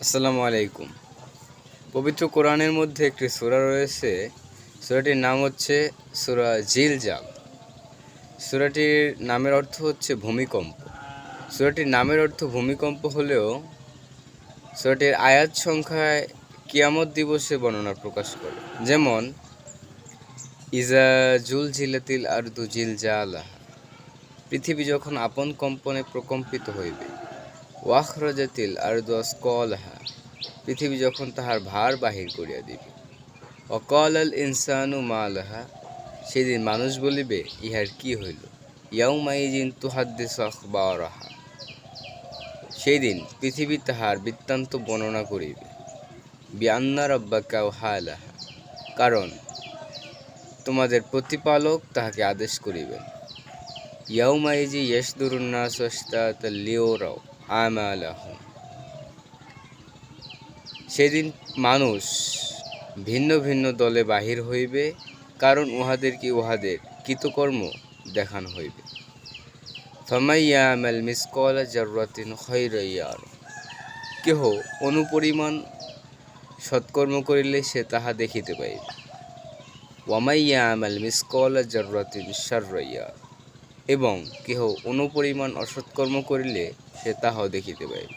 আসসালামু আলাইকুম। পবিত্র কোরআনের মধ্যে একটি সূরা রয়েছে। সূরাটির নাম হচ্ছে সূরা জিলজাল। সূরাটির নামের অর্থ হচ্ছে ভূমিকম্প। সূরাটির নামের অর্থ ভূমিকম্প হলেও সূরাটির আয়াত সংখ্যায় কিয়ামত দিবসে বর্ণনা প্রকাশ করে। যেমন ইজা জুলজিলাতিল আরদু জিলজালাহা, পৃথিবী যখন আপন কম্পনে প্রকম্পিত হইবে। ওয়াখরাজাতিল আরদু আসকালাহা, পৃথিবী যখন তাহার ভার বাহির করিয়া দিবে। অকাল আল ইনসানু মা লাহা, সেদিন মানুষ বলিবে ইহার কি হইল। ইয়াউমাইজিন তুহাদ্দিসু আখবারাহা, সেই দিন পৃথিবী তাহার বৃত্তান্ত বর্ণনা করিবে। বিআন্না রাব্বাকা আওহালাহা, কারণ তোমাদের প্রতিপালক তাহাকে আদেশ করিবেন। ইয়াউমাইজি ইয়াসদুরুন নাসু আশতাতাল লিয়ারাউ আমালাহুম, সেদিন মানুষ ভিন্ন ভিন্ন দলে বাহির হইবে, কারণ উহাদেরকে উহাদের কৃতকর্ম দেখানো হইবে। ফামান ইয়ামাল মিসকালা যাররাতিন খায়রান ইয়ারা, কেহ অনুপরিমাণ সৎকর্ম করিলে সে তাহা দেখিতে পাইবে। ওয়ামান ইয়ামাল মিসকালা যাররাতিন শাররান ইয়ারা, এবং কেহ অনুপরিমাণ অসৎকর্ম করিলে সে তাহাও দেখিতে পাইবে।